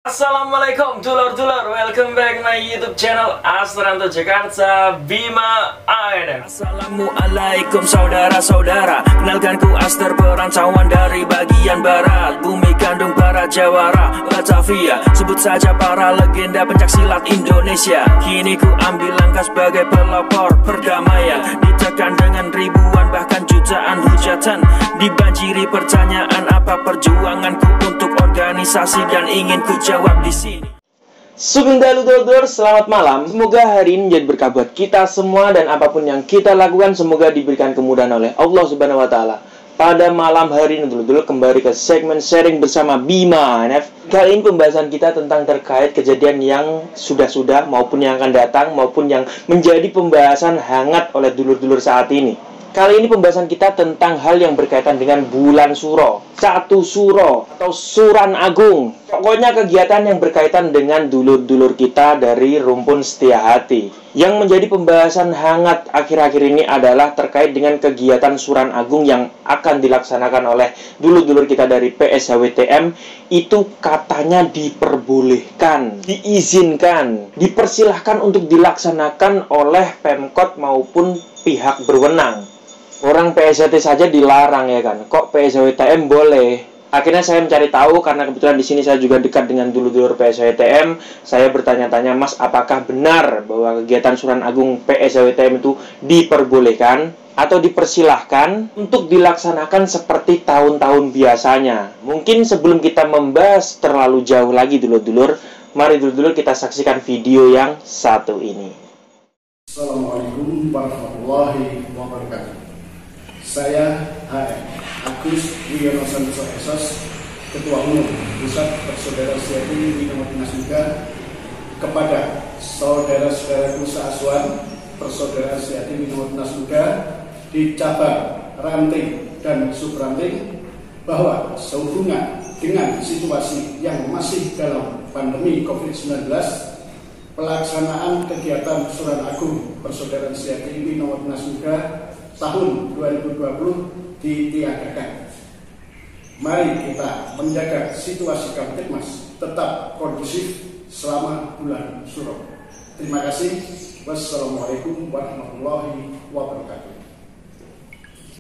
Assalamualaikum dulur-dulur, welcome back my YouTube channel Astranto Jakarta Bima ANF. Assalamualaikum saudara-saudara, kenalkan ku Aster, perantauan dari bagian barat, bumi kandung para jawara Batavia, sebut saja para legenda pencaksilat Indonesia. Kini ku ambil langkah sebagai pelopor perdamaian, ditekan dengan ribuan bahkan jutaan hujatan, dibanjiri pertanyaan apa perjuanganku untuk organisasi dan ingin ku jawab di sini. Sugeng dalu dulur, selamat malam. Semoga hari ini menjadi berkah buat kita semua dan apapun yang kita lakukan semoga diberikan kemudahan oleh Allah Subhanahu wa taala. Pada malam hari ini dulur-dulur kembali ke segmen sharing bersama Bima ANF. Kali ini pembahasan kita tentang terkait kejadian yang sudah-sudah maupun yang akan datang maupun yang menjadi pembahasan hangat oleh dulur-dulur saat ini. Kali ini pembahasan kita tentang hal yang berkaitan dengan bulan Suro, satu Suro atau Suran Agung. Pokoknya kegiatan yang berkaitan dengan dulur-dulur kita dari rumpun Setia Hati. Yang menjadi pembahasan hangat akhir-akhir ini adalah terkait dengan kegiatan Suran Agung yang akan dilaksanakan oleh dulur-dulur kita dari PSHWTM. Itu katanya diperbolehkan, diizinkan, dipersilahkan untuk dilaksanakan oleh Pemkot maupun pihak berwenang. Orang PSHT saja dilarang ya kan, kok PSHWTM boleh? Akhirnya saya mencari tahu karena kebetulan di sini saya juga dekat dengan dulur-dulur PSHWTM. Saya bertanya-tanya, Mas, apakah benar bahwa kegiatan Suran Agung PSHWTM itu diperbolehkan atau dipersilahkan untuk dilaksanakan seperti tahun-tahun biasanya? Mungkin sebelum kita membahas terlalu jauh lagi dulur-dulur, mari dulur-dulur kita saksikan video yang satu ini. Assalamualaikum warahmatullahi wabarakatuh. Saya HM Agus Wiono Santoso Esos, Ketua Umum Pusat Persaudaraan Sejati Bima Nasmuda, kepada saudara-saudaraku seasuhan Persaudaraan Sejati Bima Nasmuda di cabang ranting dan subranting, bahwa sehubungan dengan situasi yang masih dalam pandemi COVID-19, pelaksanaan kegiatan Suran Agung Persaudaraan Sejati Bima Nasmuda tahun 2020 ditiadakan. Mari kita menjaga situasi Kamtipmas tetap kondusif selama bulan Suro. Terima kasih. Wassalamualaikum warahmatullahi wabarakatuh.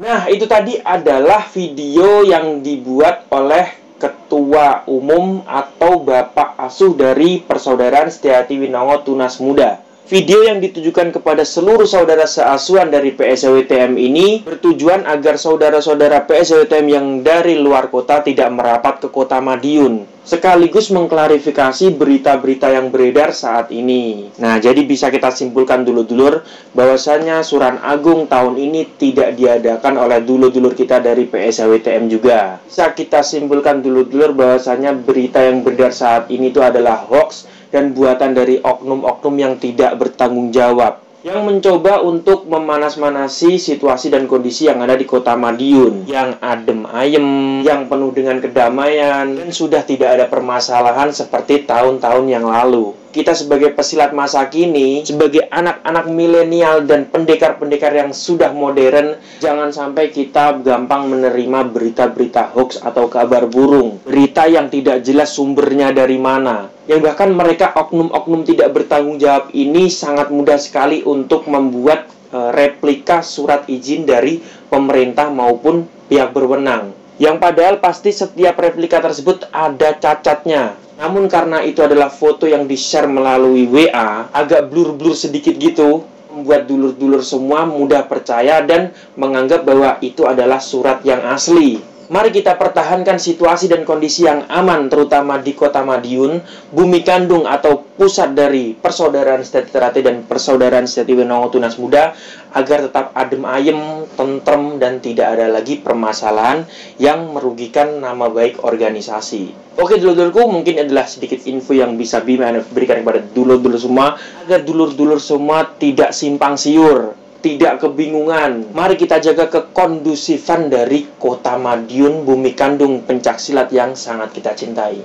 Nah, itu tadi adalah video yang dibuat oleh Ketua Umum atau Bapak Asuh dari Persaudaraan Setia Hati Winongo Tunas Muda. Video yang ditujukan kepada seluruh saudara seasuhan dari PSHWTM ini bertujuan agar saudara-saudara PSHWTM yang dari luar kota tidak merapat ke kota Madiun, sekaligus mengklarifikasi berita-berita yang beredar saat ini. Nah, jadi bisa kita simpulkan dulur-dulur bahwasanya Suran Agung tahun ini tidak diadakan oleh dulur-dulur kita dari PSHWTM juga. Bisa kita simpulkan dulur-dulur bahwasanya berita yang beredar saat ini itu adalah hoax dan buatan dari oknum-oknum yang tidak bertanggung jawab, yang mencoba untuk memanas-manasi situasi dan kondisi yang ada di kota Madiun, yang adem ayem, yang penuh dengan kedamaian, dan sudah tidak ada permasalahan seperti tahun-tahun yang lalu. Kita sebagai pesilat masa kini, sebagai anak-anak milenial dan pendekar-pendekar yang sudah modern, jangan sampai kita gampang menerima berita-berita hoax atau kabar burung, berita yang tidak jelas sumbernya dari mana, yang bahkan mereka oknum-oknum tidak bertanggung jawab ini sangat mudah sekali untuk membuat replika surat izin dari pemerintah maupun pihak berwenang, yang padahal pasti setiap replika tersebut ada cacatnya. Namun karena itu adalah foto yang di-share melalui WA, agak blur-blur sedikit gitu, membuat dulur-dulur semua mudah percaya dan menganggap bahwa itu adalah surat yang asli. Mari kita pertahankan situasi dan kondisi yang aman, terutama di kota Madiun, bumi kandung atau pusat dari Persaudaraan Sejati dan Persaudaraan Sejati Winongo Tunas Muda, agar tetap adem ayem, tentrem, dan tidak ada lagi permasalahan yang merugikan nama baik organisasi. Oke dulur-dulurku, mungkin adalah sedikit info yang bisa Bima ANF berikan kepada dulur-dulur semua, agar dulur-dulur semua tidak simpang siur, tidak kebingungan. Mari kita jaga kekondusifan dari kota Madiun, bumi kandung pencaksilat yang sangat kita cintai.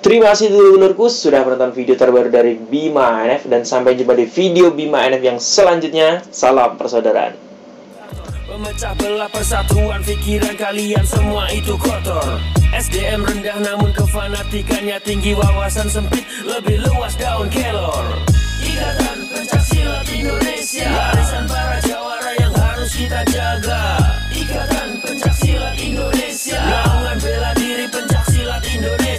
Terima kasih dulur-dulurku sudah menonton video terbaru dari Bima ANF, dan sampai jumpa di video Bima ANF yang selanjutnya. Salam persaudaraan. Memecah belah persatuan pikiran kalian semua itu kotor. SDM rendah namun kefanatikannya tinggi, wawasan sempit lebih luas daun kelor.